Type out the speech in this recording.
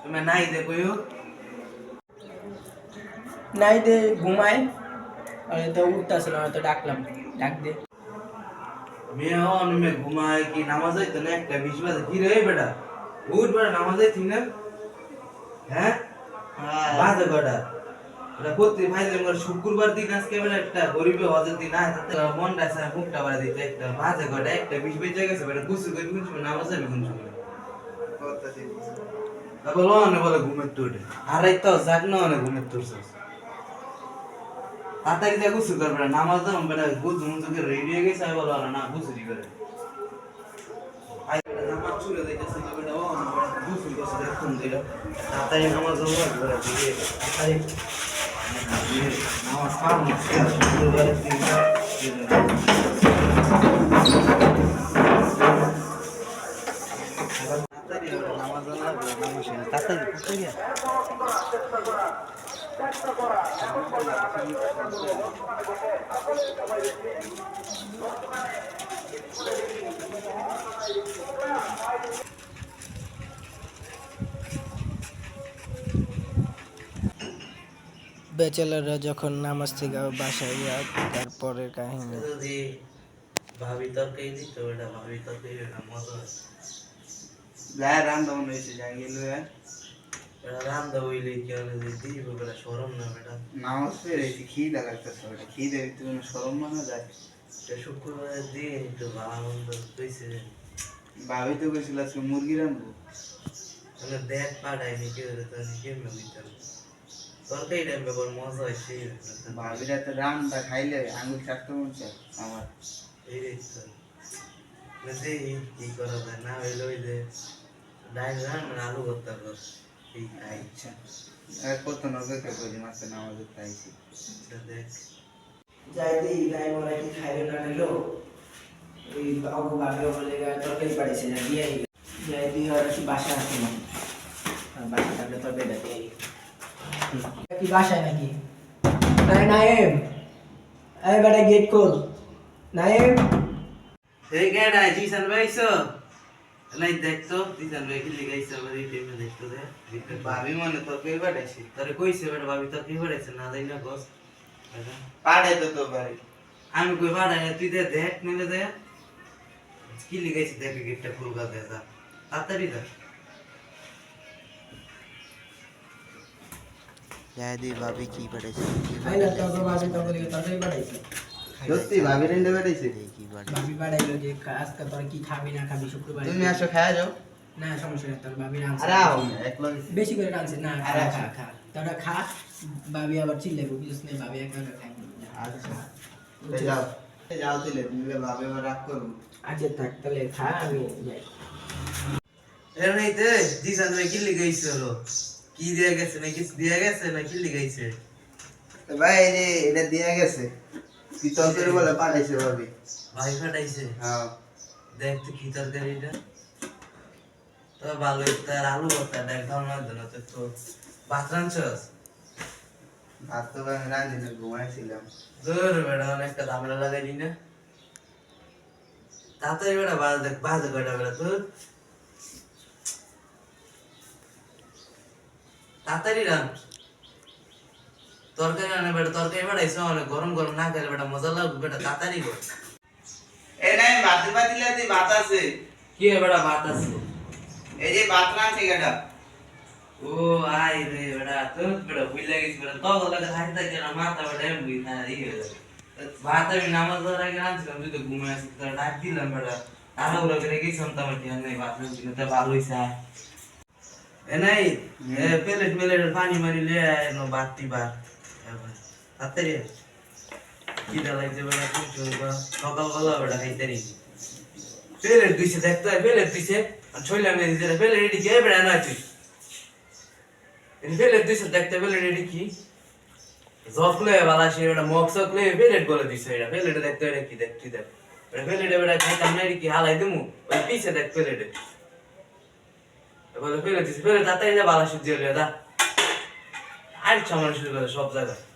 তুমি নাই দে কইও নাই দে ঘুমায় আর তো উঠতাছিল না তো ডাকলাম ডাক দে মেয়ে হন মে ঘুমায় কি নামাজ হইতো না একটা 20 বাজে কি রে বেটা উঠ বেটা নামাজ হইতি না হ্যাঁ বাজে কটা এটা প্রতি ভাইলে মোর শুক্রবার দিন আজকে বেটা একটা গরিবে হজের দিন আয় তাতে মন রাখছে মুখটা বাড়া দিতে একটা বাজে কটা একটা 20 বেজে গেছে বেটা গুছু করে গুছু নামাজ হবে গুছু করে কথা ঠিক তারপর লনে বলে ঘুমের তুড়ে আর এই তো জাগ না অনেক ঘুমের তুড়ছস তাড়াতাড়ি যা গুছু কর বেটা নামাজ দাও বেটা গুছু মুছু করে রেডি হয়ে গেছে বলো না গুছু দি করে আই বেটা নামাজ চুরে যাইতেছে বেটা ও গুছু করছে দেখুন দিলা তাড়াতাড়ি নামাজ দাও বেটা দিয়ে তাড়াতাড়ি নামাজ পড়ো শুক্রবারের দিন ব্যাচেলাররা যখন নামাজ থেকে বাসায় যায় তারপরের কাহিনী যদি ভাবি তরকারি দিত ওটা ভাবি তরকারি ওটা মজা যায় রান্না মনে হয়েছে যাই গেল রান্দা হইলে কি হলে যে দিব বেটা শরম না বেটা নামাজ পেরেছি খিদে লাগতেছে ওটা খিদে তুমি সরম মানা যায় শুক্রবারের দিন একটু ভালো মন্দ কইছে ভাবি তো গেছিল আজকে মুরগি রান্নবো তাহলে দেখ পাঠাইনি কেউ তো কেমন দিতাম তরকারি টাইমে বড় মজা হয় সেই ভাবিরা তো রান্না খাইলে আঙুল চাটতে মন চায় আমার এই রে তো যে কি করা যায় না হইলে ওই যে ডাইল রান আলু ভর্তা কর এই খাই আচ্ছা আর কত নজরকে করি মাসে নামাজে খাইছি দেখ যাই দি যাই মনে কি খাইবে না নিলো ওই বাবু বাবু বলে তরকারি পাঠিয়েছে না দিয়ে যাই দি আর কি বাসা আছে না বাসা থাকলে তরকারি দিয়ে কি বাসায় নাকি নাইম এই বেটা গেট খোল নাইম এই গেডা জিসান ভাইছো নাই দেখতো জিসান ভাই কি লিখাইছে আবার এই টাইমে দেখতো দে ভাবি মনে তরকারি পাঠাইছি তারে কইছে বেটা ভাবি তো কি পড়াইছে না দেই না গস পাঠাই তো তো ভাই আমি কই পাড়াই তুই দে দেখ নিলে দে কি লিখাইছে দেখ গেটটা খুলগা দে যা তাড়াতাড়ি যা যাই দি ভাবি কি পাঠাইছে খাই না তো বাজে তরকারি পাঠাইছে সত্যি ভাবি রেন্ডে পাঠাইছে কি ভাবি পাঠাইলো যে আজকে তোর কি খাবি না খাবি শুক্রবার তুমি আসো খাওয়া যাও না সমস্যা নেই তোর ভাবি রাঁধছে আরে আও একলা বেশি করে রাঁধছে না আরে খা খা তোরা খা ভাবি আবার চিল্লে বুঝছিস না ভাবি একা একা খাই আচ্ছা যাও যাও দিলে তুমি ভাবি আবার রাগ করো আচ্ছা থাক তাহলে খা আমি যাই এর নাই তে জিসান ভাই কি লিখাইছে হলো কি দিয়া গেছে না কিছু দিয়া গেছে না কি লিখাইছে ভাই এই যে এটা দিয়া গেছে কি তরকারি বলে পাঠাইছে ভাবি ভাই ফাটাইছে হ্যাঁ দেখ তো কি তরকারিটা তো ভালোই তার আলু ভর্তা দেখ ধর্মার জন্য তো ভাত রাঁধছস ভাত তো আমি রাঁধি না ঘুমাইছিলাম দূর বেড়া অনেকটা ঝামেলা লাগাই দি না তাড়াতাড়ি বেড়া বাজে কয়টা বেড়া তোর তাড়াতাড়ি রান তরকারি রান্না বেটা তরকারি বাড়াইছে অনেক গরম গরম না খেলে বেটা মজা লাগবে বেটা তাড়াতাড়ি কর এই নাই ভাত পাতিলে দি ভাত আছে কি বেটা ভাত আছে এই যে ভাত রাঁধছে কেডা ও আই রে বেটা তোর বেটা ভুল লাগিস বেটা তো লাগে হাইতে থাকে না মাথা বেটা এম বুই না এই হয়ে যাবে ভাত আমি নামাজ পড়ার আগে রাঁধছিলাম তুই তো ঘুমে আসছিস তোর ডাক দিলাম বেটা তাড়াহুড়ো করে গেছিলাম তো আমার ধ্যান নেই ভাত রাঁধছি না তো ভালো হয়েছে এ নাই প্লেট মেলেট পানি মারি লিয়ে নো বাতি ভাত তাড়াতাড়ি কি ডালাইছে বেটা কিছু সকালবেলা বেটা খাইতে নি প্লেট দিছে দেখতে প্লেট দিছে আর ছইলা মেরে দিছে প্লেট রেডি কে বেটা না তুই প্লেট দিছে দেখতে প্লেট রেডি কি জকলে বালা সে বেটা মকসকলে প্লেট বলে দিছে এটা প্লেট দেখতে এটা কি দেখ তুই দেখ এটা প্লেট বেটা খাইতাম না কি হালাই দিমু ওই পিছে দেখ প্লেট বলে প্লেট দিছে প্লেট তাড়াতাড়ি যা বালা সুজি হলে দা আর সময় শুরু করে সব জায়গায়